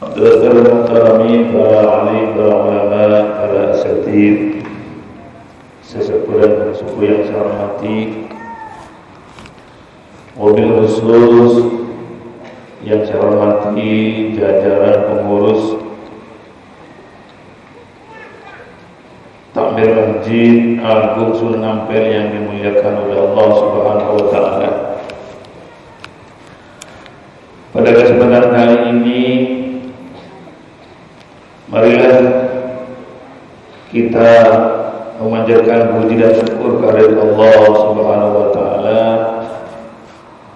Hadirin muhtaramin, para alim, para ulama, para asatidz, sesepuh dan sesepuh yang saya hormati, wabil khusus yang saya hormati jajaran pengurus Takmir Masjid Agung Sunan Ampel yang dimuliakan oleh Allah Subhanahu wa taala. Pada kesempatan kali ini, marilah kita memanjatkan puji dan syukur kepada Allah Subhanahu wa taala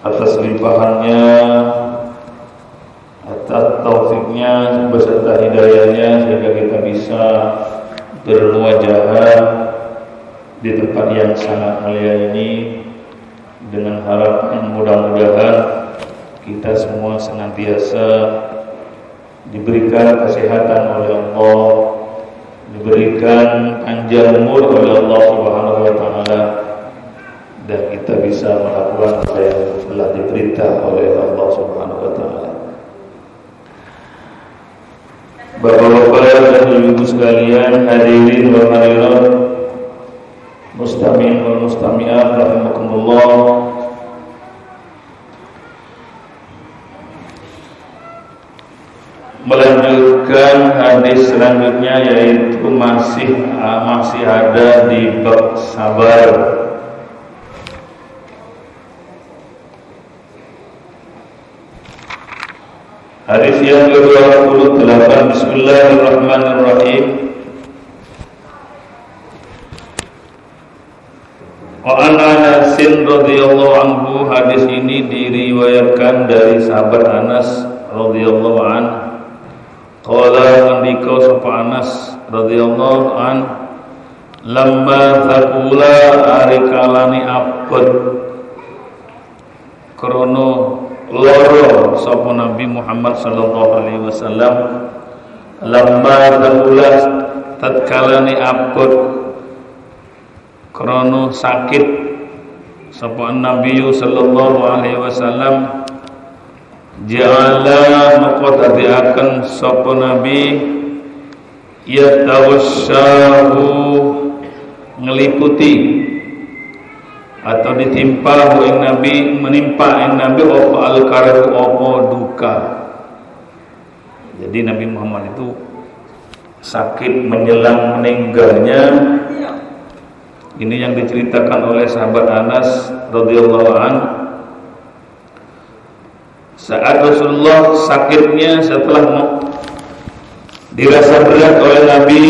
atas limpahannya, atas taufiknya beserta hidayahnya sehingga kita bisa bermuajahah di tempat yang sangat mulia ini, dengan harapan mudah-mudahan kita semua senantiasa diberikan kesehatan oleh Allah, diberikan panjang umur oleh Allah Subhanahu wa taala, dan kita bisa melakukan apa yang telah diperintah oleh Allah Subhanahu wa taala. Bapak-bapak dan ibu sekalian, hadirin wa hadirat, mustami'in wal mustami'at rahimakumullah. Melanjutkan hadis selanjutnya, yaitu masih ada di bab sabar. Hadis yang ke-28. Bismillahirrahmanirrahim. Wa an Anas radhiyallahu anhu, hadis ini diriwayatkan dari sahabat Anas radhiyallahu anhu. Qala andika sapa Anas radhiyallahu an, lamma thaqula arikalani apet krono loro sapa Nabi Muhammad sallallahu alaihi wasallam, lamma thaqula tatkalani apet krono sakit sapa Nabi sallallahu alaihi wasallam, ja'ala maqtadiakan sapa Nabi yatawassahu ngeliputi atau ditimpa ing Nabi, menimpa ing Nabi apa al-karatu apa duka. Jadi Nabi Muhammad itu sakit menjelang meninggalnya. Ini yang diceritakan oleh sahabat Anas radhiyallahu anhu. Saat Rasulullah sakitnya setelah dirasa berat oleh Nabi,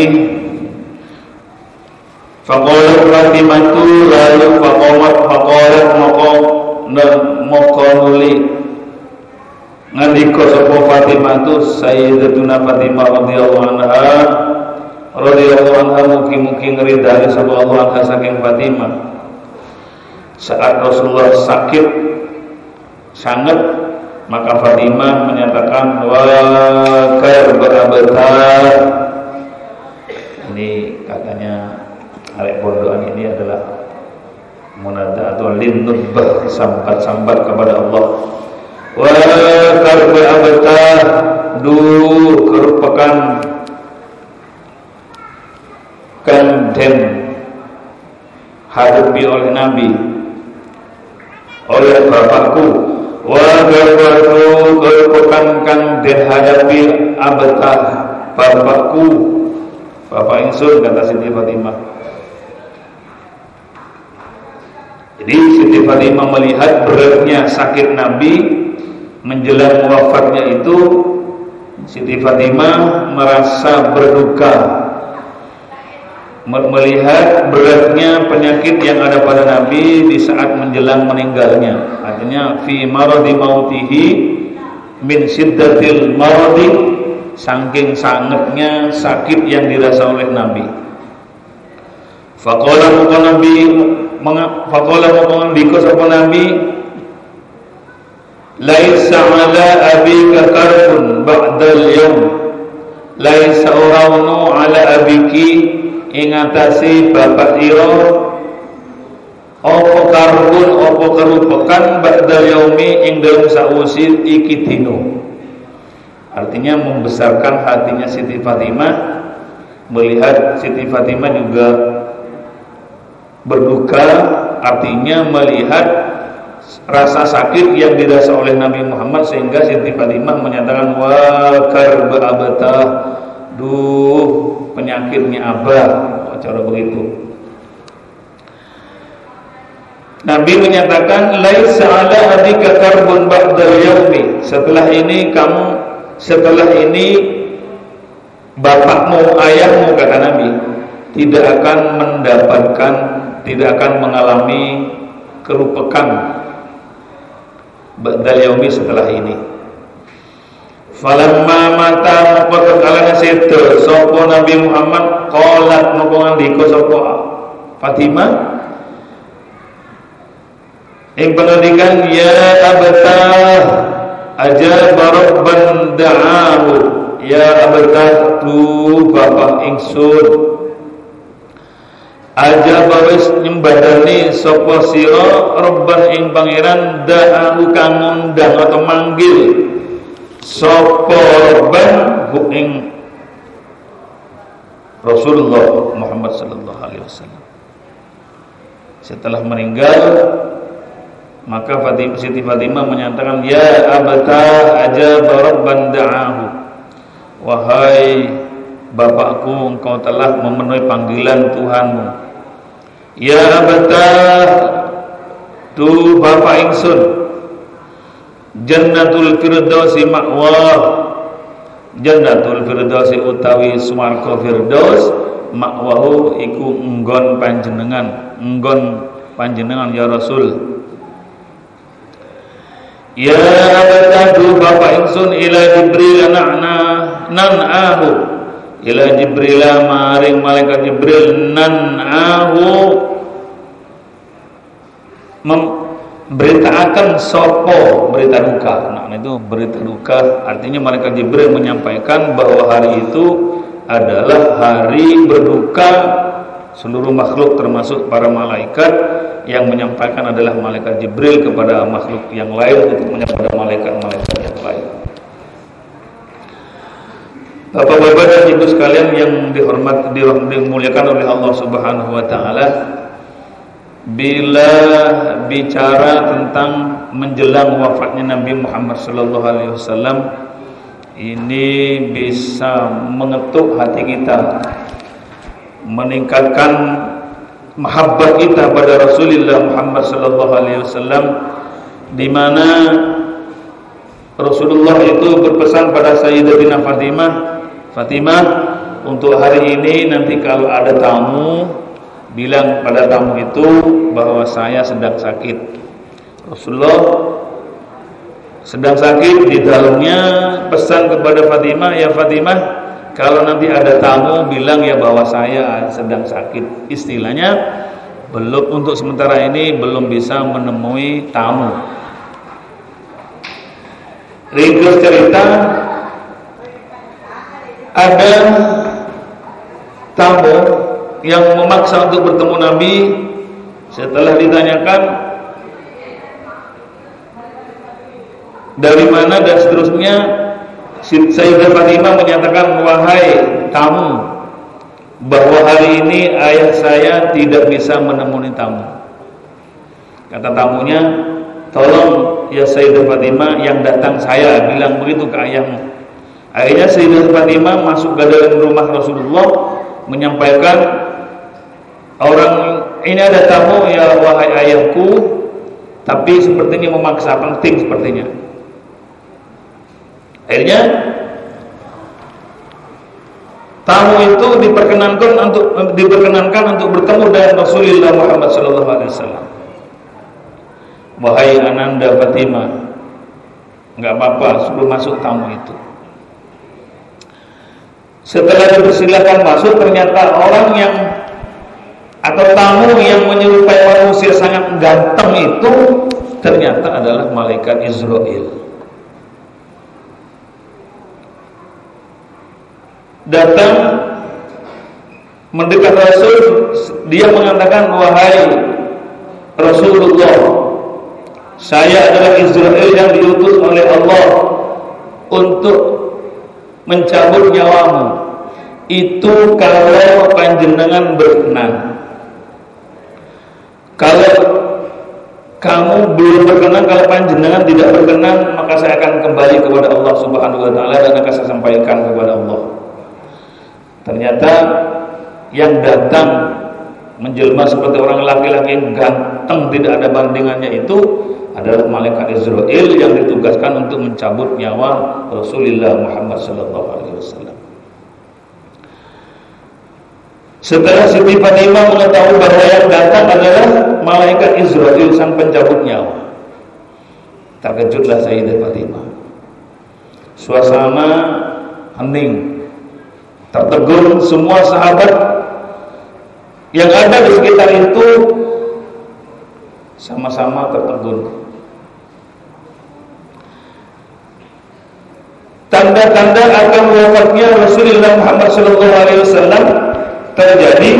faqalat Fatimatu, lalu faqalat nuli ngandika sapa Fatimatu, Sayyidatuna Fatimah radhiyallahu anha mugi-mugi ngridani sapa Allah anha saking Fatimah. Saat Rasulullah sakit sangat, maka Fatimah menyatakan, wa karbatar. Ini katanya arek pondokan ini adalah munada atau linnubah, sambat-sambat kepada Allah. Wa karbatar, duh kerupakan kanden hadapi oleh Nabi, oleh bapakku. Wa garbatu kerupakan kang den hadapi abtah bapakku, bapak ingsun, kata Siti Fatimah. Jadi Siti Fatimah melihat beratnya sakit Nabi menjelang wafatnya itu, Siti Fatimah merasa berduka melihat beratnya penyakit yang ada pada Nabi di saat menjelang meninggalnya. Artinya fi maradi mautihi min siddatil maradi, saking sangatnya sakit yang dirasa oleh Nabi. Faqala maqandika sapa Nabi, laisa ala abika karbun ba'dal yawm, laisa uraunu ala abiki ing atase bapak ira apa karbun apa kerupakan ba'dal yaumi ing dalem sausi iki dina. Artinya membesarkan hatinya Siti Fatimah melihat Siti Fatimah juga berduka, artinya melihat rasa sakit yang dirasa oleh Nabi Muhammad, sehingga Siti Fatimah menyatakan wa karba abtah, duh penyakitnya Abah, cara begitu. Nabi menyatakan laisa ala abika karbun ba'dal yaumi, setelah ini bapakmu, ayahmu, kata Nabi, tidak akan mengalami kerupekan ba'dal yaumi, setelah ini. Falamma mata maka kalana sedo sapa Nabi Muhammad qalat moko ngandika sapa Fatimah ing pengendikan ya abtah ajaba rabban da'ahu, ya abtah tu bapak ingsun ajaba wis nyembadani sapa sira rabban ing pangeran da'ahu kang ngundang atau manggil sapa rabban ing Rasulullah Muhammad sallallahu alaihi wasallam. Setelah meninggal, maka Siti Fatimah menyatakan ya abtah ajaba rabban da'ahu, wahai bapakku, engkau telah memenuhi panggilan Tuhanmu. Ya abtah tu bapak ingsun, jannatul firdausi ma'wah, jannatul firdausi utawi swarga firdaus, ma'wahu iku enggon panjenengan ya Rasul. Ya abtadu bapak ingsun ila Jibril nan'ahu, ila Jibril maring malaikat Jibril nan'ahu memberitakan sopo berita duka. Nah itu berita duka, artinya malaikat Jibril menyampaikan bahwa hari itu adalah hari berduka seluruh makhluk termasuk para malaikat. Yang menyampaikan adalah malaikat Jibril kepada makhluk yang lain untuk menyampaikan malaikat-malaikat yang lain. Bapak-bapak dan ibu sekalian yang dimuliakan oleh Allah Subhanahu wa taala, bila bicara tentang menjelang wafatnya Nabi Muhammad sallallahu alaihi wasallam, ini bisa mengetuk hati kita, meningkatkan mahabbah kita pada Rasulullah Muhammad sallallahu alaihi wasallam, di mana Rasulullah itu berpesan pada Sayyidatina Fatimah, untuk hari ini nanti kalau ada tamu, bilang pada tamu itu bahwa saya sedang sakit. Rasulullah sedang sakit, di dalamnya pesan kepada Fatimah, ya Fatimah, kalau nanti ada tamu bilang ya bahwa saya sedang sakit. Istilahnya belum, untuk sementara ini belum bisa menemui tamu. Ringkas cerita, ada tamu yang memaksa untuk bertemu Nabi. Setelah ditanyakan dari mana dan seterusnya, Sayyidah Fatimah menyatakan, wahai tamu, bahwa hari ini ayah saya tidak bisa menemui tamu. Kata tamunya, tolong ya Sayyidah Fatimah, yang datang saya, bilang begitu ke ayahmu. Akhirnya Sayyidah Fatimah masuk ke dalam rumah Rasulullah, menyampaikan, orang ini ada tamu ya wahai ayahku, tapi sepertinya memaksa, penting sepertinya. Akhirnya tamu itu diperkenankan untuk bertemu dengan Rasulullah Muhammad sallallahu alaihi wasallam. Wahai Ananda Fatimah, enggak apa-apa, suruh masuk tamu itu. Setelah dipersilakan masuk, ternyata orang yang atau tamu yang menyerupai manusia sangat ganteng itu ternyata adalah malaikat Israel. Datang mendekat Rasul, dia mengatakan, wahai Rasulullah, saya adalah Israel yang diutus oleh Allah untuk mencabut nyawamu itu kalau panjenengan berkenan. Kalau kamu belum berkenan, kalau panjenengan tidak berkenan, maka saya akan kembali kepada Allah Subhanahu wa taala dan akan saya sampaikan kepada Allah. Ternyata yang datang menjelma seperti orang laki-laki yang ganteng tidak ada bandingannya itu adalah malaikat Israel yang ditugaskan untuk mencabut nyawa Rasulullah Muhammad sallallahu alaihi wasallam. Setelah Siti Fatimah mengetahui bahwa yang datang adalah malaikat Israel sang pencabut nyawa, terkejutlah Sayyidah Fatimah. Suasana hening, tertegun semua sahabat yang ada di sekitar itu sama-sama tertegun. Tanda-tanda akan wafatnya Rasulullah Muhammad SAW terjadi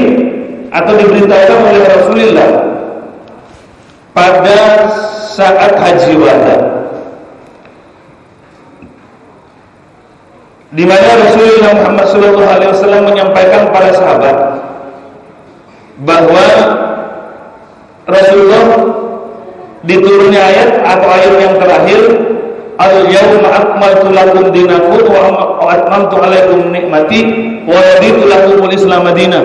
atau diberitahukan oleh Rasulullah pada saat haji wada, di mana Rasulullah Muhammad SAW menyampaikan kepada sahabat bahwa Rasulullah diturunnya ayat atau ayat yang terakhir, al-yawma akmaltu lakum dinakum wa atmamtu alaikum nikmati wa raditu lakumul Islam madinah.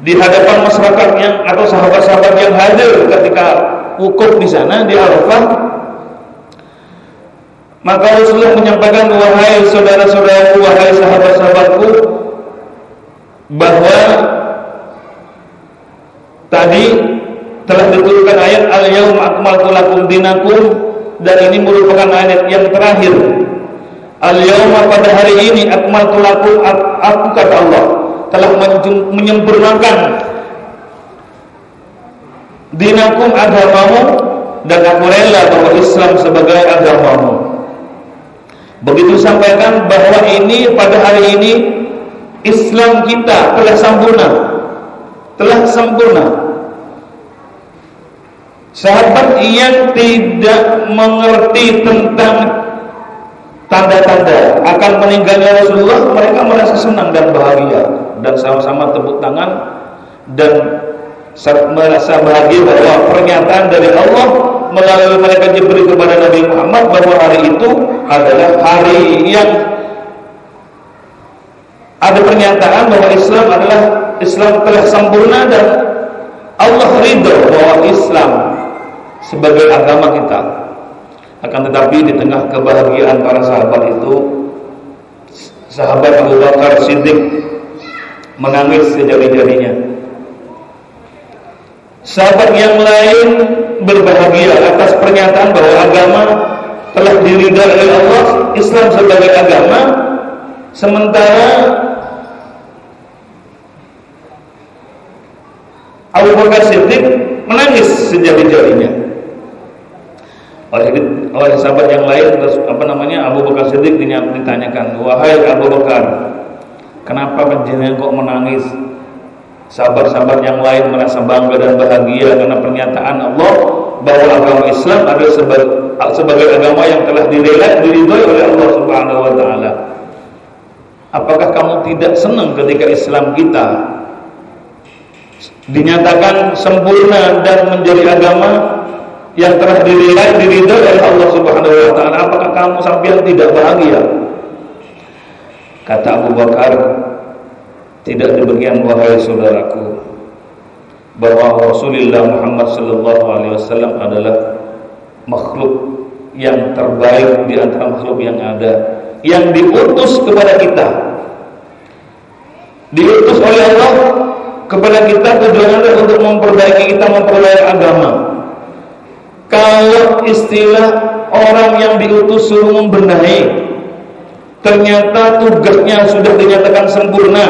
Di hadapan masyarakat yang atau sahabat-sahabat yang hadir ketika wukuf di sana di Arafah, maka Rasulullah menyampaikan, wahai saudara-saudaraku, wahai sahabat-sahabatku, bahwa tadi telah diturunkan ayat al-yawma akmaltu lakum dinakum, dan ini merupakan ayat yang terakhir. Al-yawma, pada hari ini, akmaltu lakum, aku kata Allah telah menyempurnakan dinakum, agamamu, dan aku rela bahwa Islam sebagai agamamu. Begitu sampaikan bahwa ini pada hari ini Islam kita telah sempurna, telah sempurna. Sahabat yang tidak mengerti tentang tanda-tanda akan meninggalnya Rasulullah, mereka merasa senang dan bahagia dan sama-sama tepuk tangan dan merasa bahagia bahwa pernyataan dari Allah melalui malaikat Jibril kepada Nabi Muhammad bahwa hari itu adalah hari yang ada pernyataan bahwa Islam telah sempurna dan Allah ridho bahwa Islam sebagai agama kita. Akan tetapi di tengah kebahagiaan para sahabat itu, sahabat Abu Bakar Siddiq menangis sejadi-jadinya. Sahabat yang lain berbahagia atas pernyataan bahwa agama telah diridhai oleh Allah, Islam sebagai agama, sementara Abu Bakar Siddiq menangis sejadi-jadinya. Oleh sahabat yang lain, Abu Bakar Siddiq ditanyakan, wahai Abu Bakar, kenapa panjenengan kok menangis? Sahabat-sahabat yang lain merasa bangga dan bahagia karena pernyataan Allah bahwa agama Islam adalah sebagai agama yang telah diridhai oleh Allah Subhanahu wa taala. Apakah kamu tidak senang ketika Islam kita dinyatakan sempurna dan menjadi agama yang telah diridhai oleh Allah Subhanahu wa taala? Apakah kamu sampai tidak bahagia? Kata Abu Bakar, tidak demikian wahai saudaraku, bahwa Rasulullah Muhammad sallallahu alaihi wasallam adalah makhluk yang terbaik di antara makhluk yang ada, yang diutus kepada kita, diutus oleh Allah kepada kita, tujuannya untuk memperbaiki kita, memperbaiki agama. Kalau istilah orang yang diutus suruh membenahi, ternyata tugasnya sudah dinyatakan sempurna,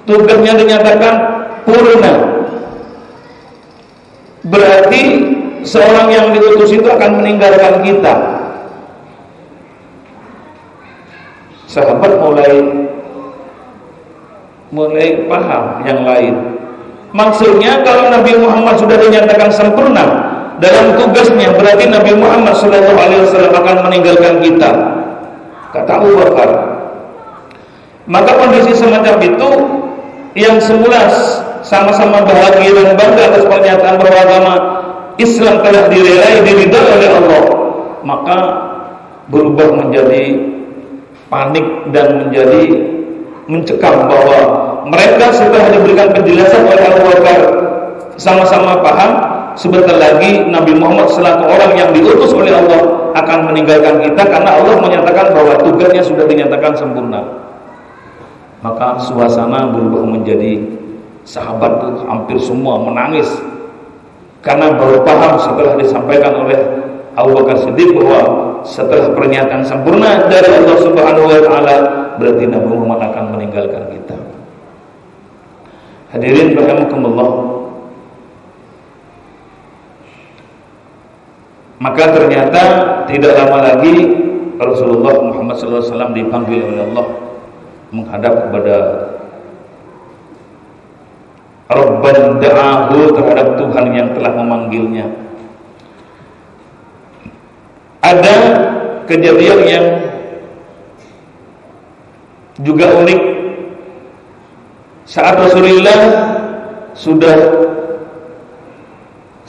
tugasnya dinyatakan purna, berarti seorang yang diutus itu akan meninggalkan kita. Sahabat mulai paham yang lain. Maksudnya kalau Nabi Muhammad sudah dinyatakan sempurna dalam tugasnya, berarti Nabi Muhammad SAW akan meninggalkan kita. kata Abu Bakar. Maka kondisi semacam itu yang semula sama-sama bahagia dan bangga atas pernyataan bahwa agama Islam telah diridhai oleh Allah, maka berubah menjadi panik dan menjadi mencekam bahwa mereka setelah diberikan penjelasan oleh Abu Bakar sama-sama paham sebentar lagi Nabi Muhammad selaku orang yang diutus oleh Allah akan meninggalkan kita karena Allah menyatakan bahwa tugasnya sudah dinyatakan sempurna. Maka suasana berubah menjadi sahabat itu hampir semua menangis karena baru paham setelah disampaikan oleh Abu Bakar Siddiq bahwa setelah pernyataan sempurna dari Allah Subhanahu wa taala berarti Nabi Muhammad akan meninggalkan kita. Hadirin rahimakumullah. Maka ternyata tidak lama lagi Rasulullah Muhammad SAW dipanggil oleh Allah menghadap kepada Rabban da'ahu, terhadap Tuhan yang telah memanggilnya. Ada kejadian yang juga unik. Saat Rasulullah sudah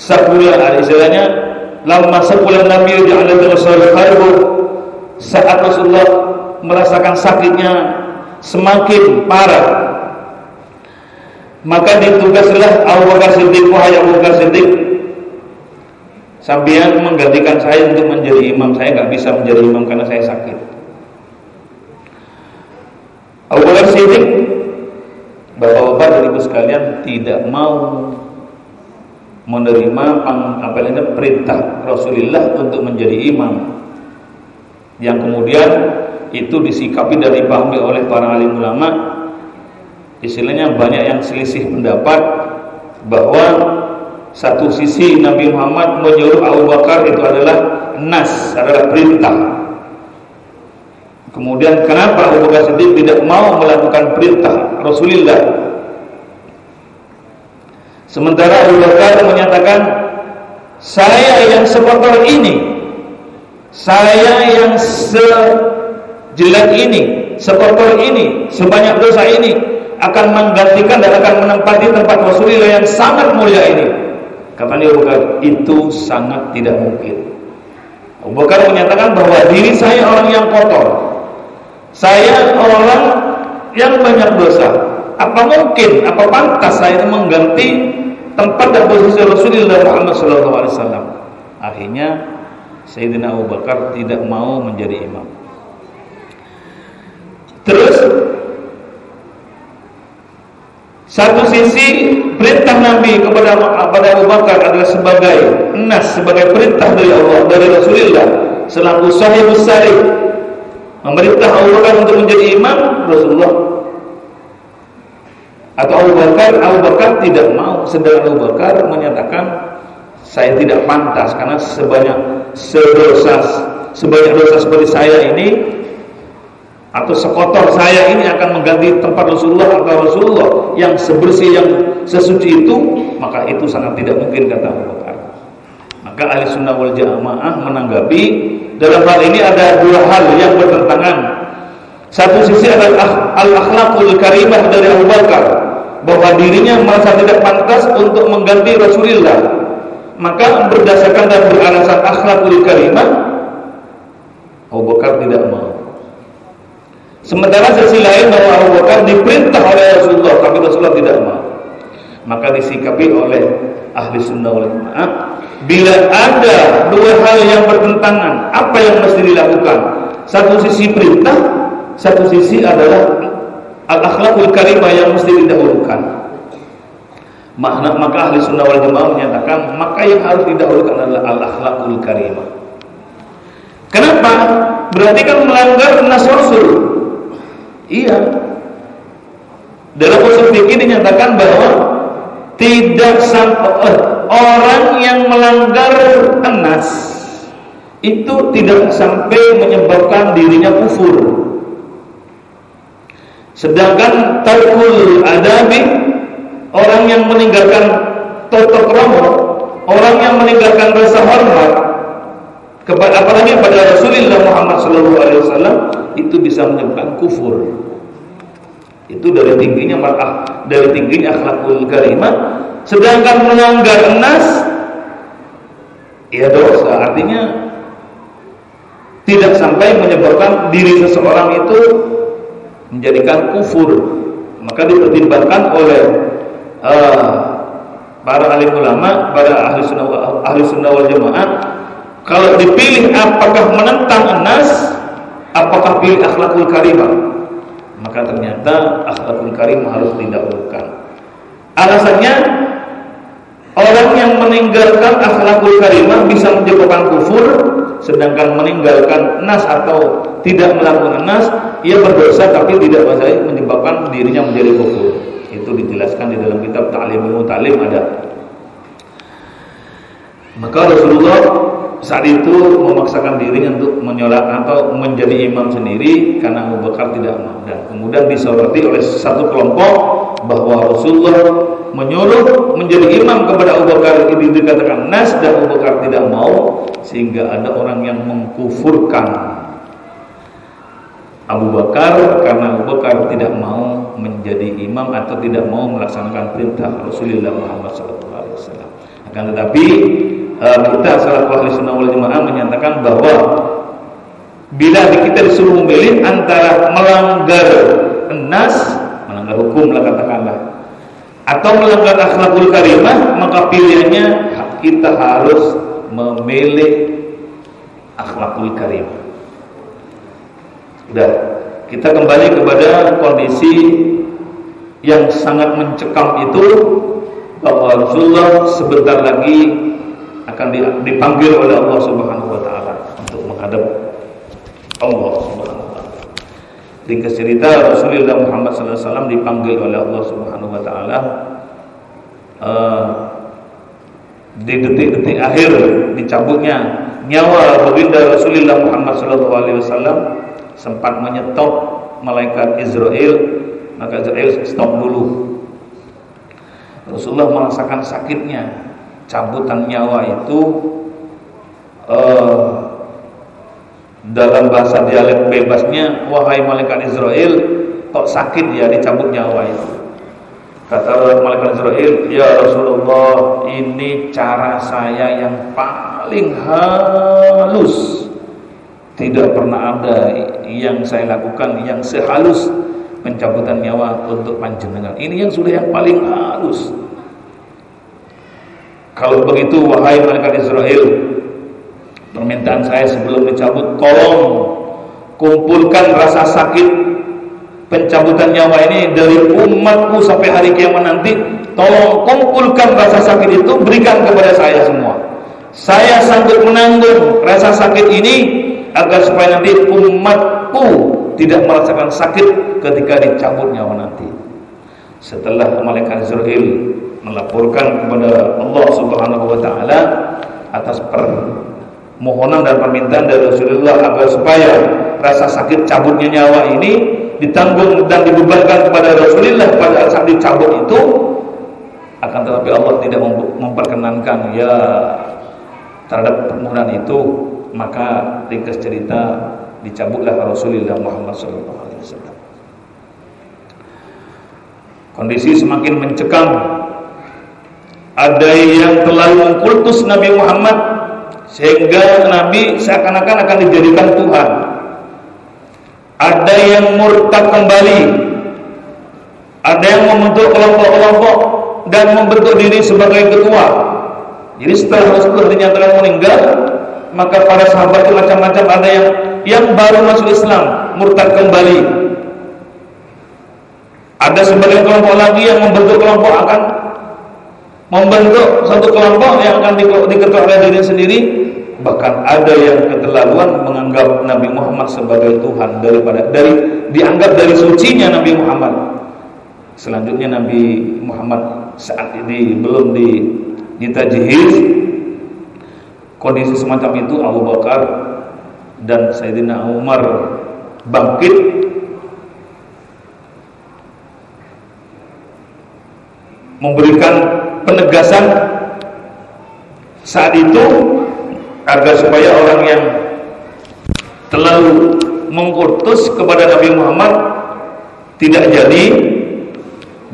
sebulan, istilahnya lama sebulan Nabi ja'ala Rasul harbu, saat Rasulullah merasakan sakitnya semakin parah, maka ditugaslah Abu Bakar Siddiq, wahai Abu Bakar Siddiq, sambian menggantikan saya untuk menjadi imam. Saya nggak bisa menjadi imam karena saya sakit. Abu Bakar Siddiq, bapak-bapak dan ibu sekalian, tidak mau menerima perintah Rasulullah untuk menjadi imam, yang kemudian itu disikapi dan dipahami oleh para alim ulama. Istilahnya banyak yang selisih pendapat bahwa satu sisi Nabi Muhammad menyuruh Abu Bakar itu adalah nas, adalah perintah. Kemudian kenapa Abu Bakar Siddiq tidak mau melakukan perintah Rasulullah? Sementara Abu Bakar menyatakan, saya yang sekotor ini, saya yang sejelek ini, sekotor ini, sebanyak dosa ini, akan menggantikan dan akan menempati tempat Rasulullah yang sangat mulia ini. Katanya Abu Bakar, itu sangat tidak mungkin. Abu Bakar menyatakan bahwa diri saya orang yang kotor, saya orang yang banyak dosa. Apa mungkin, apa pantas saya mengganti tempat dan posisi Rasulullah Muhammad SAW? Akhirnya Sayyidina Abu Bakar tidak mau menjadi imam. Terus satu sisi perintah Nabi kepada Abu Bakar adalah sebagai nas, sebagai perintah dari Allah, dari Rasulullah selaku sahibus syari, memerintah Abu Bakar untuk menjadi imam Rasulullah. Atau Abu Bakar tidak mau, sedangkan Abu Bakar menyatakan saya tidak pantas karena sebanyak dosa seperti saya ini atau sekotor saya ini akan mengganti tempat Rasulullah atau Rasulullah yang sebersih, yang sesuci itu, maka itu sangat tidak mungkin, kata Abu Bakar. Maka Ahli Sunnah wal Jamaah menanggapi dalam hal ini ada dua hal yang bertentangan. Satu sisi adalah al-akhlaqul karimah dari Abu Bakar, bahwa dirinya merasa tidak pantas untuk mengganti Rasulullah, maka berdasarkan dan beralasan akhlaqul karimah Abu Bakar tidak mau. Sementara sisi lain bahwa Abu Bakar diperintah oleh Rasulullah, tapi Rasulullah tidak mau. Maka disikapi oleh Ahli Sunnah wal Jamaah, bila ada dua hal yang bertentangan, apa yang mesti dilakukan? Satu sisi perintah, satu sisi adalah al-akhlaqul karimah yang mesti didahulukan. Maka Ahli Sunnah wal Jamaah menyatakan, maka yang harus didahulukan adalah al-akhlaqul karimah. Kenapa? Berarti kan melanggar nas Rasul. Iya. Dalam usul fikih dinyatakan bahwa tidak sampai orang yang melanggar nas itu tidak sampai menyebabkan dirinya kufur. Sedangkan tarkul adabi, orang yang meninggalkan tata krama, orang yang meninggalkan rasa hormat kepada apalagi pada Rasulullah Muhammad SAW, itu bisa menyebabkan kufur. Itu dari tingginya akhlakul karimah. Sedangkan melanggar nas ya dosa, artinya tidak sampai menyebabkan diri seseorang itu menjadikan kufur. Maka dipertimbangkan oleh para alim ulama, para ahli sunnah wal jamaah, kalau dipilih apakah menentang nas, apakah pilih akhlakul karimah, maka ternyata akhlakul karimah harus didahulukan. Alasannya, orang yang meninggalkan akhlakul karimah bisa menyebabkan kufur, sedangkan meninggalkan nas atau tidak melakukan nas, ia berdosa tapi tidak menyebabkan dirinya menjadi kufur. Itu dijelaskan di dalam kitab Ta'limul Mutalim ada. Maka Rasulullah saat itu memaksakan dirinya untuk menyolak atau menjadi imam sendiri karena Abu Bakar tidak mau. Dan kemudian disoroti oleh satu kelompok bahwa Rasulullah menyuruh menjadi imam kepada Abu Bakar, ini dikatakan nas, dan Abu Bakar tidak mau, sehingga ada orang yang mengkufurkan Abu Bakar karena Abu Bakar tidak mau menjadi imam atau tidak mau melaksanakan perintah Rasulullah Muhammad SAW. Akan tetapi kita selaku ahli sunnah wal jamaah menyatakan bahwa bila kita disuruh memilih antara melanggar nas, melanggar hukum lah katakanlah, atau melanggar akhlakul karimah, maka pilihannya kita harus memilih akhlakul karimah. Sudah, kita kembali kepada kondisi yang sangat mencekam itu, bahwa Rasulullah sebentar lagi akan dipanggil oleh Allah Subhanahu wa taala untuk menghadap Allah Subhanahu wa taala. Ringkas cerita, Rasulullah Muhammad sallallahu alaihi wasallam dipanggil oleh Allah Subhanahu wa taala di detik-detik akhir dicabutnya nyawa baginda Rasulullah Muhammad sallallahu alaihi wasallam. Sempat menyetop malaikat Israel, maka Israel stop dulu. Rasulullah merasakan sakitnya cabutan nyawa itu. Dalam bahasa dialek bebasnya, wahai malaikat Israel, kok sakit ya dicabut nyawa itu. Kata malaikat Israel, ya Rasulullah, ini cara saya yang paling halus. Tidak pernah ada yang saya lakukan yang sehalus pencabutan nyawa untuk panjenengan. Ini yang sudah yang paling halus. Kalau begitu, wahai malaikat Israel, permintaan saya sebelum dicabut, tolong kumpulkan rasa sakit pencabutan nyawa ini dari umatku sampai hari kiamat nanti. Tolong kumpulkan rasa sakit itu, berikan kepada saya semua. Saya sanggup menanggung rasa sakit ini, agar supaya nanti umatku tidak merasakan sakit ketika dicabut nyawa nanti. Setelah malaikat Israel melaporkan kepada Allah Subhanahu wa taala atas permohonan dan permintaan dari Rasulullah agar supaya rasa sakit cabutnya nyawa ini ditanggung dan dibebankan kepada Rasulullah pada saat dicabut itu, akan tetapi Allah tidak memperkenankan ya terhadap permohonan itu. Maka ringkas cerita, dicabutlah Rasulullah Muhammad SAW. Kondisi semakin mencekam. Ada yang terlalu mengkultus Nabi Muhammad sehingga Nabi seakan-akan akan dijadikan Tuhan. Ada yang murtad kembali. Ada yang membentuk kelompok-kelompok dan membentuk diri sebagai ketua. Jadi setelah Rasulullah dinyatakan meninggal, maka para sahabat itu macam-macam. Ada yang baru masuk Islam, murtad kembali. Ada sebagian kelompok lagi yang membentuk kelompok, akan membentuk satu kelompok yang akan diketuai oleh diri sendiri. Bahkan ada yang keterlaluan menganggap Nabi Muhammad sebagai Tuhan, dianggap dari sucinya Nabi Muhammad. Selanjutnya Nabi Muhammad saat ini belum ditajhiz. Kondisi semacam itu Abu Bakar dan Sayyidina Umar bangkit memberikan penegasan saat itu agar supaya orang yang terlalu mengutus kepada Nabi Muhammad tidak jadi,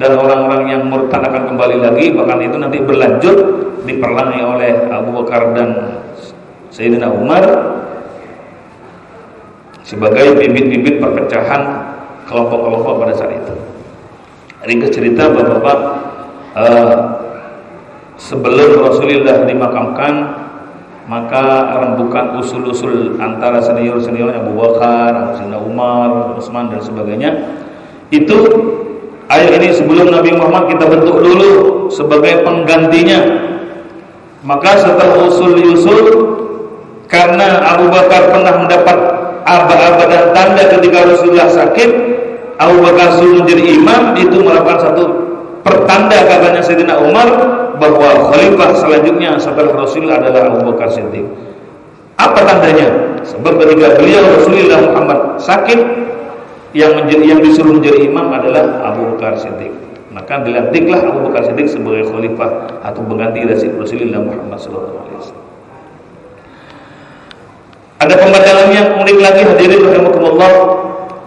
dan orang-orang yang murtad akan kembali lagi, bahkan itu nanti berlanjut diperangi oleh Abu Bakar dan Sayyidina Umar sebagai bibit-bibit perpecahan kelompok-kelompok pada saat itu. Ringkas cerita Bapak-bapak, sebelum Rasulullah dimakamkan, maka rembukan usul-usul antara senior-seniornya Abu Bakar, Sayyidina Umar, Utsman dan sebagainya. Itu ayat ini sebelum Nabi Muhammad kita bentuk dulu sebagai penggantinya. Maka setelah usul-usul, karena Abu Bakar pernah mendapat aba-aba dan tanda ketika Rasulullah sakit, Abu Bakar suruh menjadi imam, itu merupakan satu pertanda katanya Sayyidina Umar bahwa khalifah selanjutnya setelah Rasulullah adalah Abu Bakar Siddiq. Apa tandanya? Sebab ketika beliau Rasulullah Muhammad sakit, yang disuruh menjadi imam adalah Abu Bakar Siddiq. Maka dilantiklah Abu Bakar Siddiq sebagai khalifah atau pengganti dari Rasulullah Muhammad SAW. Ada pemandangan yang unik lagi hadirin rahimakumullah.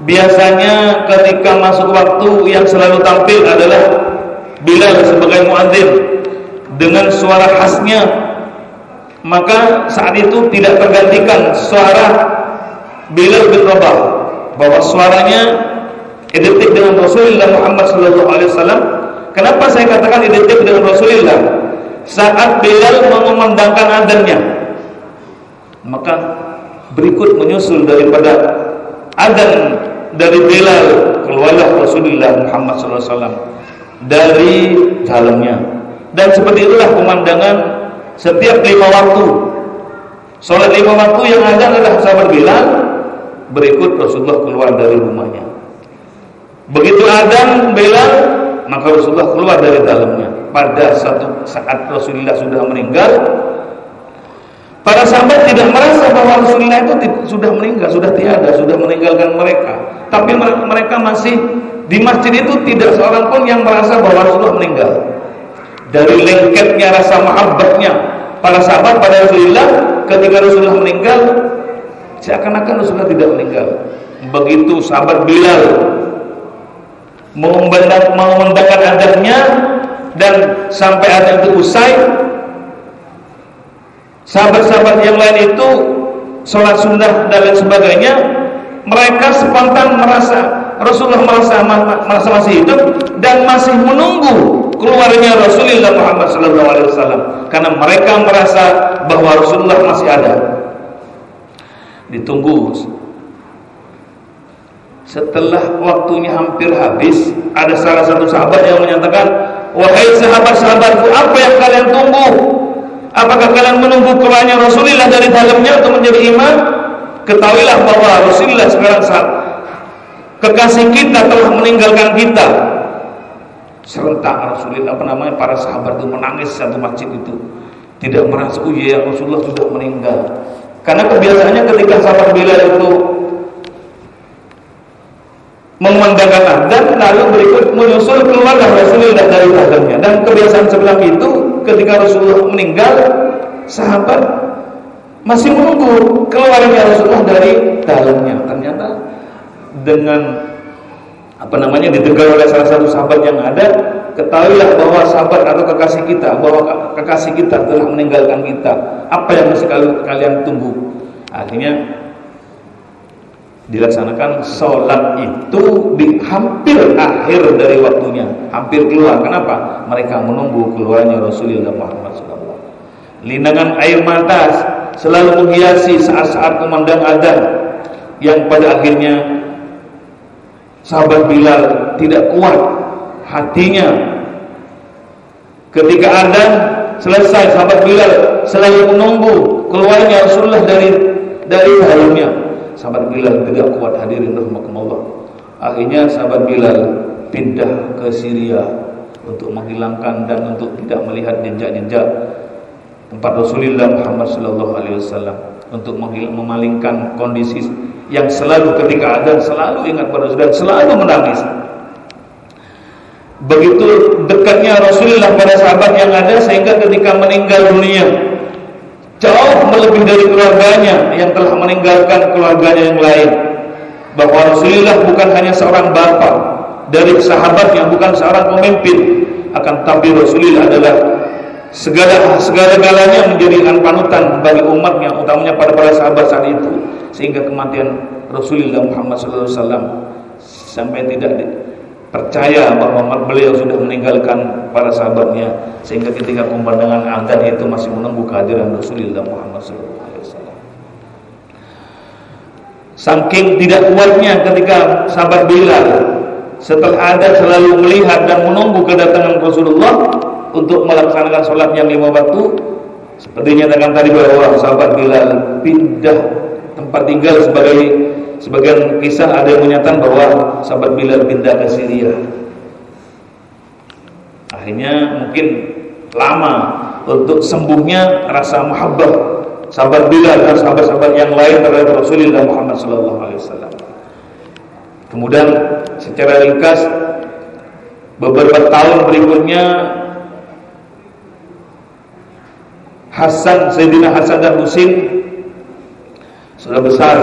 Biasanya ketika masuk waktu yang selalu tampil adalah Bilal sebagai muadzin dengan suara khasnya. Maka saat itu tidak tergantikan suara Bilal bin Rabah, bahwa suaranya identik dengan Rasulullah Muhammad SAW. Kenapa saya katakan identik dengan Rasulullah? Saat Bilal mengumandangkan adzannya, maka berikut menyusul daripada adzan dari Bilal, keluarlah Rasulullah Muhammad SAW dari dalamnya. Dan seperti itulah pemandangan setiap 5 waktu. Salat 5 waktu yang ada adalah sahabat Bilal, berikut Rasulullah keluar dari rumahnya. Begitu adzan Bilal, maka Rasulullah keluar dari dalamnya. Pada satu saat Rasulullah sudah meninggal, para sahabat tidak merasa bahwa Rasulullah itu sudah meninggal, sudah tiada, sudah meninggalkan mereka. Tapi mereka masih di masjid itu, tidak seorang pun yang merasa bahwa Rasulullah meninggal. Dari lengketnya rasa mahabbatnya para sahabat pada Rasulullah, ketika Rasulullah meninggal, seakan-akan Rasulullah tidak meninggal. Begitu sahabat Bilal mengumandangkan adzannya dan sampai adzan itu usai, sahabat-sahabat yang lain itu sholat sunnah dan lain sebagainya, mereka spontan merasa Rasulullah merasa masih hidup dan masih menunggu keluarnya Rasulullah Muhammad SAW, karena mereka merasa bahwa Rasulullah masih ada. Ditunggu. Setelah waktunya hampir habis, ada salah satu sahabat yang menyatakan, wahai sahabat-sahabatku, apa yang kalian tunggu? Apakah kalian menunggu keluarnya Rasulullah dari dalamnya untuk menjadi imam? Ketahuilah bahwa Rasulullah sekarang saat kekasih kita telah meninggalkan kita. Serentak Rasulullah, para sahabat itu menangis satu masjid itu. Tidak merasa, oh iya Rasulullah sudah meninggal. Karena kebiasaannya ketika sahabat Bilal itu mengumandangkan adzan, lalu berikut menyusul keluarlah Rasulullah dari dalamnya. Dan kebiasaan sebelum itu, ketika Rasulullah meninggal, sahabat masih menunggu keluarnya Rasulullah dari dalamnya. Ternyata dengan ditegur oleh salah satu sahabat yang ada, ketahuilah bahwa sahabat atau kekasih kita, bahwa kekasih kita telah meninggalkan kita. Apa yang masih kalian tunggu? Akhirnya dilaksanakan sholat itu di hampir akhir dari waktunya, hampir keluar. Kenapa? Mereka menunggu keluarnya Rasulullah Muhammad SAW. Linangan air mata selalu menghiasi saat-saat kumandang adzan, yang pada akhirnya sahabat Bilal tidak kuat hatinya. Ketika adzan selesai, sahabat Bilal selalu menunggu keluarnya Rasulullah dari dalamnya. Sahabat Bilal tidak kuat, hadirin rahimakumullah. Akhirnya sahabat Bilal pindah ke Syria untuk menghilangkan dan untuk tidak melihat jejak-jejak tempat Rasulullah Muhammad SAW, untuk memalingkan kondisi yang selalu ketika adzan selalu ingat pada Rasul dan selalu menangis. Begitu dekatnya Rasulullah pada sahabat yang ada, sehingga ketika meninggal dunia jauh melebihi dari keluarganya yang telah meninggalkan keluarganya yang lain. bahwa Rasulullah bukan hanya seorang bapa dari sahabatnya, bukan seorang pemimpin, akan tapi Rasulullah adalah segala-galanya menjadikan panutan bagi umatnya, utamanya pada para sahabat saat itu, sehingga kematian Rasulullah Muhammad SAW sampai tidak percaya bahwa beliau sudah meninggalkan para sahabatnya, sehingga ketika kumandangkan adzan itu masih menunggu kehadiran Rasulullah Muhammad SAW. Saking tidak kuatnya ketika sahabat Bilal setelah ada selalu melihat dan menunggu kedatangan Rasulullah untuk melaksanakan sholat yang 5 waktu, seperti nyatakan tadi bahwa sahabat Bilal pindah tempat tinggal. Sebagian kisah ada yang menyatakan bahwa sahabat Bilal pindah ke Syria. Akhirnya mungkin lama untuk sembuhnya rasa mahabbah sahabat Bilal dan sahabat-sahabat yang lain terhadap Rasulullah Muhammad SAW. Kemudian secara ringkas beberapa tahun berikutnya Sayyidina Hasan dan Husain sudah besar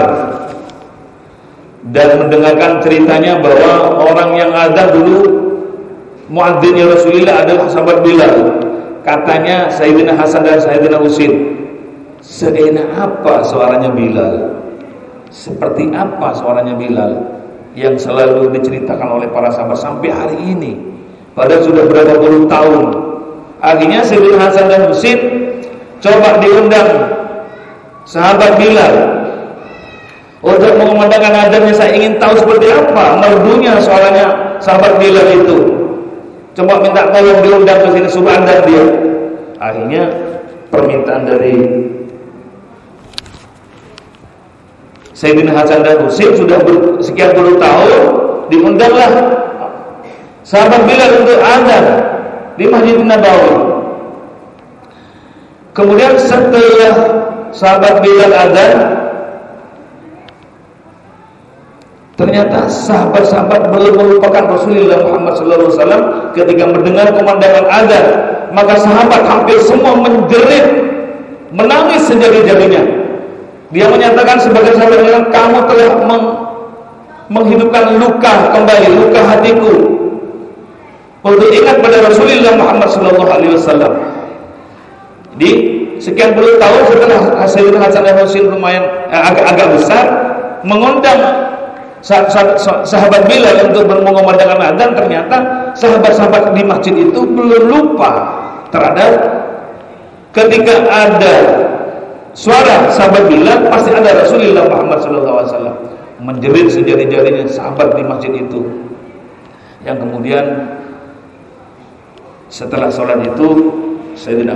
dan mendengarkan ceritanya bahwa orang yang ada dulu muadzinnya Rasulullah adalah sahabat Bilal. Katanya Sayyidina Hasan dan Sayyidina Husain, seenak apa suaranya Bilal, seperti apa suaranya Bilal yang selalu diceritakan oleh para sahabat sampai hari ini, padahal sudah berapa puluh tahun. Akhirnya Sayyidina Hasan dan Husain coba diundang sahabat Bilal untuk mengumandangkan adzannya. Saya ingin tahu seperti apa merdunya suaranya sahabat Bilal itu. Coba minta tolong diundang ke sini suruh adzan dia. Akhirnya permintaan dari Sayyidina Hasan dan Husain sudah sekian puluh tahun, diundanglah sahabat Bilal untuk adzan di Masjid Nabawi. Kemudian setelah sahabat Bilal adzan, ternyata sahabat-sahabat belum melupakan Rasulullah Muhammad SAW ketika mendengar kumandangkan adzan. Maka sahabat hampir semua menjerit, menangis sejadi-jadinya. Dia menyatakan sebagai sahabat yang kamu telah menghidupkan luka kembali, luka hatiku, untuk ingat pada Rasulullah Muhammad SAW. Di sekian puluh tahun setelah Sayyidina Hasan dan Husain lumayan agak besar, mengundang sahabat Bilal untuk mengumandangkan adzan, ternyata sahabat-sahabat di masjid itu belum lupa terhadap ketika ada suara sahabat Bilal pasti ada Rasulullah Muhammad SAW. Menjerit sejadi-jadinya sahabat di masjid itu, yang kemudian setelah sholat itu Sayyidina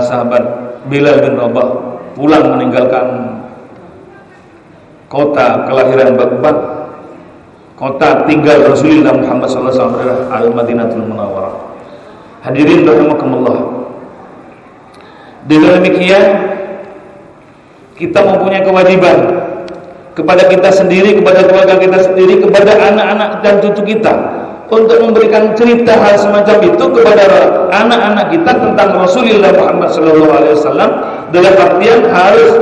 sahabat Bilal bin Rabah pulang meninggalkan kota kelahiran Baghdad, kota tinggal Rasulullah Muhammad SAW adalah Al-Madinatul Munawwarah. Hadirin rahimakumullah, dengan demikian kita mempunyai kewajiban kepada kita sendiri, kepada keluarga kita sendiri, kepada anak-anak dan cucu kita, untuk memberikan cerita hal semacam itu kepada anak-anak kita tentang Rasulullah Muhammad SAW. Dalam artian harus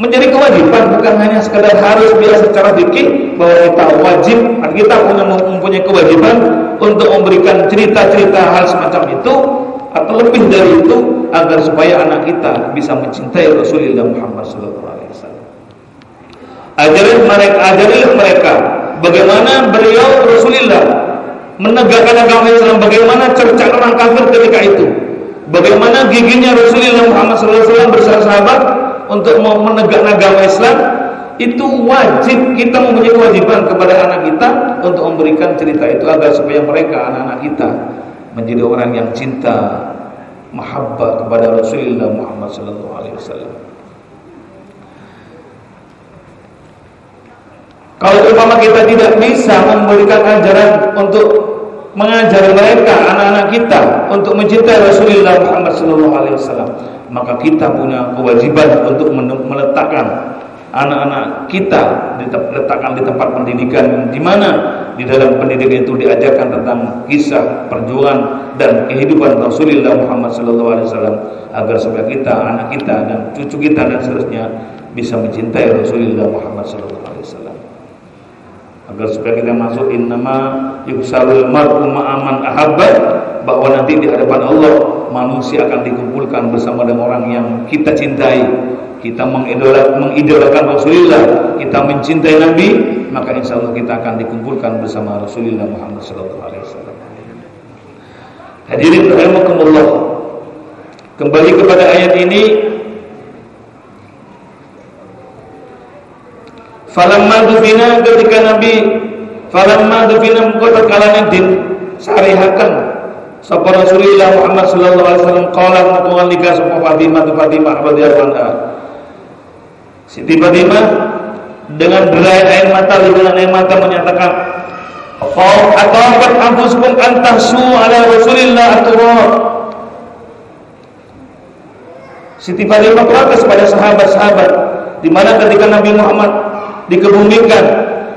menjadi kewajiban, bukan hanya sekadar harus biasa secara fikih bahwa kita wajib, kita mempunyai kewajiban untuk memberikan cerita-cerita hal semacam itu atau lebih dari itu, agar supaya anak kita bisa mencintai Rasulullah Muhammad SAW. Ajarilah mereka bagaimana beliau Rasulullah menegakkan agama Islam, bagaimana cercaan orang kafir ketika itu, bagaimana giginya Rasulullah Muhammad SAW bersama sahabat untuk menegakkan agama Islam. Itu wajib, kita mempunyai kewajiban kepada anak kita untuk memberikan cerita itu agar supaya mereka, anak-anak kita, menjadi orang yang cinta, mahabbah kepada Rasulullah Muhammad SAW. Kalau umpama kita tidak bisa memberikan ajaran untuk mengajar mereka, anak-anak kita, untuk mencintai Rasulullah Muhammad SAW, maka kita punya kewajiban untuk meletakkan anak-anak kita, diletakkan di tempat pendidikan, di mana di dalam pendidikan itu diajarkan tentang kisah perjuangan dan kehidupan Rasulullah Muhammad SAW, agar supaya kita, anak kita dan cucu kita dan seterusnya bisa mencintai Rasulullah Muhammad SAW. Agar supaya kita masuk innama yusalul mar'u ma'aman ahabba, bahwa nanti di hadapan Allah manusia akan dikumpulkan bersama dengan orang yang kita cintai. Kita mengidolakan Rasulullah, kita mencintai Nabi, maka insya Allah kita akan dikumpulkan bersama Rasulullah Muhammad SAW. Hadirin rahimakumullah, kembali kepada ayat ini. Falamma dufina, ketika Nabi falamma dufina mengkotak kalanya din sarihakan sapa Rasulullah Muhammad sallallahu alaihi wasallam qala mutuan lika sapa Fatimah radhiyallahu anha. Siti Fatimah dengan derai air mata menyatakan, atau anfusukum antahsu ala Rasulillah aturab. Siti Fatimah protes pada sahabat-sahabat, di mana ketika Nabi Muhammad dikebumikan,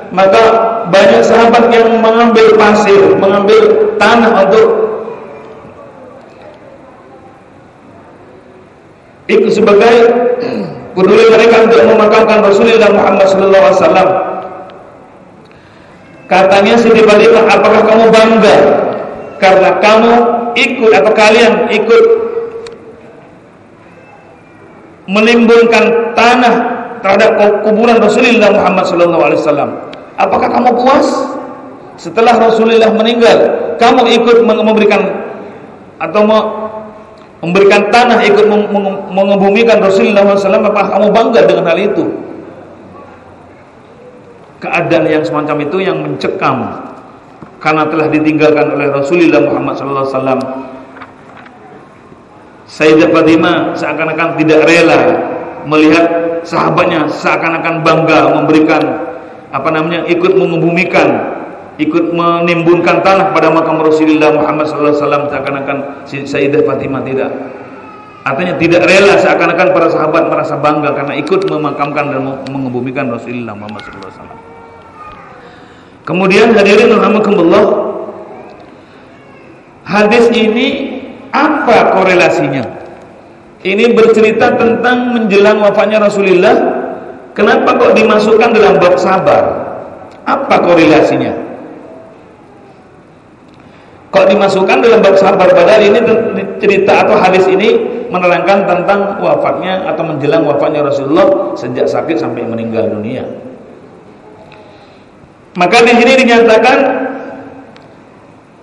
maka banyak sahabat yang mengambil pasir, mengambil tanah untuk itu sebagai peduli mereka untuk memakamkan Rasulullah Muhammad SAW. Katanya Siti Fatimah, apakah kamu bangga karena kamu ikut atau kalian ikut menimbulkan tanah terhadap kuburan Rasulullah Muhammad SAW? Apakah kamu puas setelah Rasulullah meninggal? Kamu ikut memberikan atau memberikan tanah, ikut mengebumikan Rasulullah SAW. Apakah kamu bangga dengan hal itu? Keadaan yang semacam itu yang mencekam karena telah ditinggalkan oleh Rasulullah Muhammad SAW. Sayyidah Fatimah seakan-akan tidak rela melihat sahabatnya seakan-akan bangga memberikan ikut mengebumikan, ikut menimbunkan tanah pada makam Rasulullah Muhammad SAW. Seakan-akan Sayyidah Fatimah tidak, artinya tidak rela, seakan-akan para sahabat merasa bangga karena ikut memakamkan dan mengebumikan Rasulullah Muhammad SAW. Kemudian hadirin rahimakumullah, hadis ini apa korelasinya? Ini bercerita tentang menjelang wafatnya Rasulullah. Kenapa kok dimasukkan dalam bab sabar? Apa korelasinya? Kok dimasukkan dalam bab sabar? Padahal ini cerita atau hadis ini menerangkan tentang wafatnya atau menjelang wafatnya Rasulullah sejak sakit sampai meninggal dunia. Maka di sini dinyatakan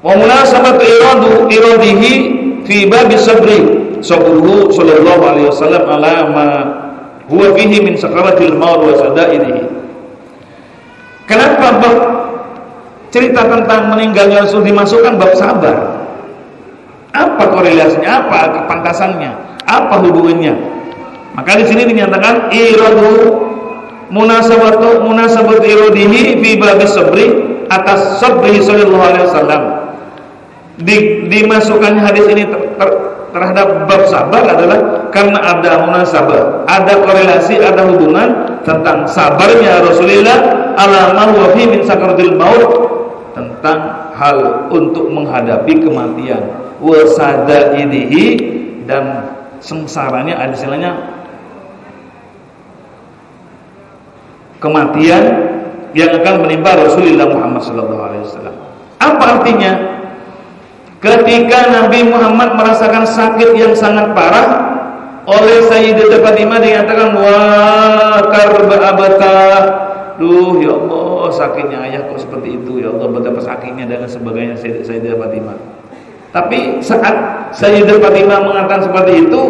wa munasabatu iradihi fi bab sabri sabruhu sallallahu alaihi wasallam ala ma huwa fihi min sakaratil maut wa sadaidihi. Kenapa bab cerita tentang meninggalnya Rasul dimasukkan bab sabar? Apa korelasinya? Apa kepantasannya? Apa hubungannya? Maka di sini dinyatakan iradu munasabatu iradihi fi bab sabri, atas sabri sallallahu alaihi wasallam. Dimasukkannya hadis ini terhadap bab sabar adalah karena ada munasabah, ada korelasi, ada hubungan tentang sabarnya Rasulullah ala ma huwa fi min sakaratil maut, tentang hal untuk menghadapi kematian, wa sadaidihi, dan sengsaranya, ada istilahnya kematian yang akan menimpa Rasulullah Muhammad SAW. Apa artinya? Ketika Nabi Muhammad merasakan sakit yang sangat parah, oleh Sayyidah Fatimah dinyatakan wa karba abata. Duh ya Allah, sakitnya ayah kok seperti itu, ya Allah, betapa sakitnya dan sebagainya Sayyidah Fatimah. Tapi saat Sayyidah Fatimah mengatakan seperti itu,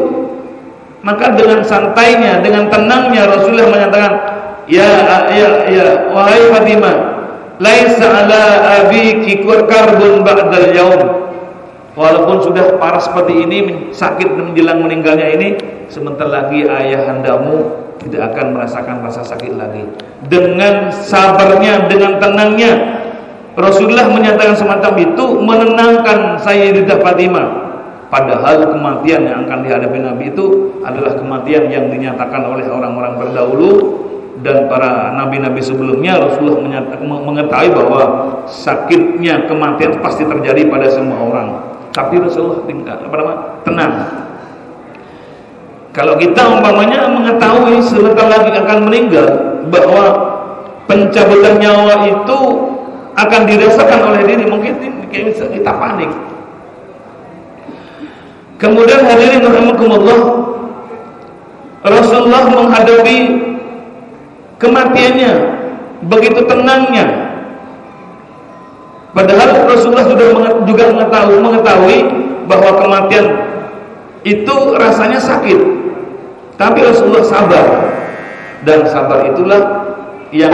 maka dengan santainya, dengan tenangnya Rasulullah menyatakan, ya wahai Fatimah, laisa ala abiki karbun ba'dal yaum. Walaupun sudah parah seperti ini, sakit menjelang meninggalnya ini, sebentar lagi ayahandamu tidak akan merasakan rasa sakit lagi. Dengan sabarnya, dengan tenangnya Rasulullah menyatakan semacam itu, menenangkan Sayyidah Fatimah. Padahal kematian yang akan dihadapi Nabi itu adalah kematian yang dinyatakan oleh orang-orang terdahulu dan para nabi-nabi sebelumnya. Rasulullah mengetahui bahwa sakitnya kematian pasti terjadi pada semua orang. Tapi Rasulullah tenang. Kalau kita umpamanya mengetahui sebentar lagi akan meninggal, bahwa pencabutan nyawa itu akan dirasakan oleh diri, mungkin kita panik. Kemudian hadirin rahimakumullah, Rasulullah menghadapi kematiannya begitu tenangnya, padahal Rasulullah sudah juga mengetahui bahwa kematian itu rasanya sakit, tapi Rasulullah sabar, dan sabar itulah yang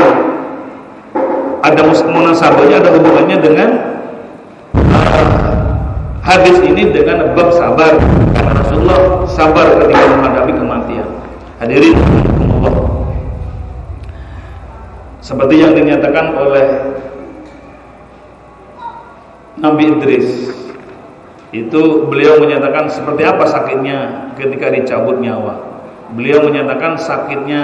ada munasabahnya, ada hubungannya dengan hadis ini dengan bab sabar, karena Rasulullah sabar ketika menghadapi kematian. Hadirin Allah, seperti yang dinyatakan oleh Nabi Idris, itu beliau menyatakan seperti apa sakitnya ketika dicabut nyawa. Beliau menyatakan sakitnya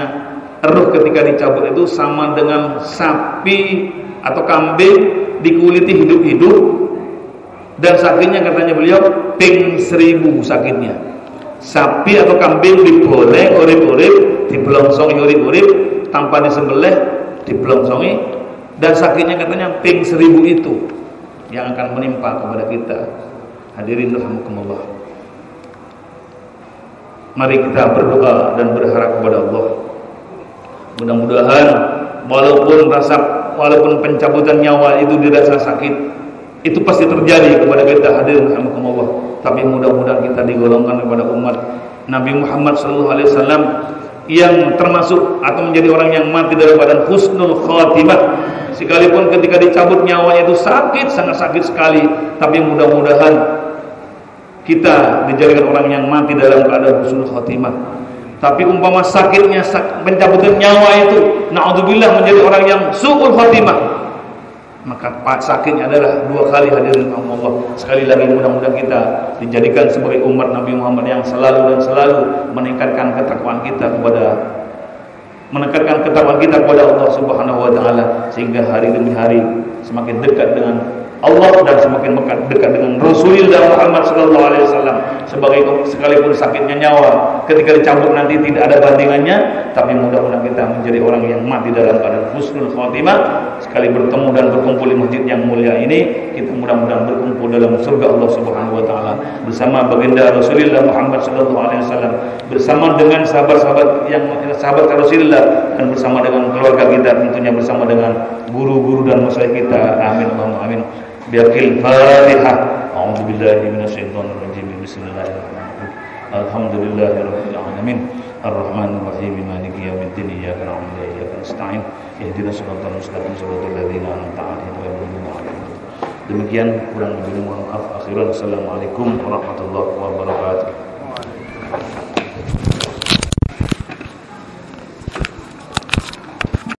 ruh ketika dicabut itu sama dengan sapi atau kambing dikuliti hidup-hidup, dan sakitnya katanya beliau ping 1000 sakitnya. Sapi atau kambing digoreng urip-urip, diblongsongi urip-urip tanpa disembelih, diblongsongi, dan sakitnya katanya ping 1000 itu yang akan menimpa kepada kita. Hadirin rahimakumullah, mari kita berdoa dan berharap kepada Allah. Mudah-mudahan walaupun pencabutan nyawa itu dirasa sakit, itu pasti terjadi kepada kita, hadirin rahimakumullah, tapi mudah-mudahan kita digolongkan kepada umat Nabi Muhammad SAW yang termasuk atau menjadi orang yang mati dalam keadaan husnul khatimah. Sekalipun ketika dicabut nyawanya itu sakit, sangat sakit sekali, tapi mudah-mudahan kita dijadikan orang yang mati dalam keadaan husnul khatimah. Tapi umpama sakitnya pencabutan nyawa itu, na'udzubillah, menjadi orang yang su'ul khatimah, maka sakitnya adalah 2 kali, hadirin Allah. Sekali lagi mudah-mudahan kita dijadikan sebagai umat Nabi Muhammad yang selalu meningkatkan ketakwaan kita kepada Allah Subhanahu wa taala, sehingga hari demi hari semakin dekat dengan Allah dan semakin dekat dengan Rasulullah Muhammad sallallahu alaihi wasallam. Sekalipun sakitnya nyawa ketika dicabut nanti tidak ada bandingannya, tapi mudah-mudahan kita menjadi orang yang mati dalam keadaan husnul khatimah. Sekali bertemu dan berkumpul di masjid yang mulia ini, kita mudah-mudahan berkumpul dalam surga Allah Subhanahu wa taala bersama baginda Rasulullah Muhammad sallallahu alaihi wasallam, bersama dengan sahabat-sahabat Rasulullah, dan bersama dengan keluarga kita, tentunya bersama dengan guru-guru dan masyayikh kita. Amin Allahumma amin. Biaqil Fatihah. A'udzubillahi minasyaitonir rajim. Bismillahirrahmanirrahim. Alhamdulillahirabbil alamin. Arrahmanir rahim. Maliki yaumiddin. Iyyaka na'budu wa iyyaka nasta'in. Ihdinas siratal mustaqim. Shiratal ladzina an'amta 'alaihim ghairil maghdubi 'alaihim. Demikian, kurang lebihnya mohon maaf. Akhirul assalamualaikum warahmatullahi wabarakatuh.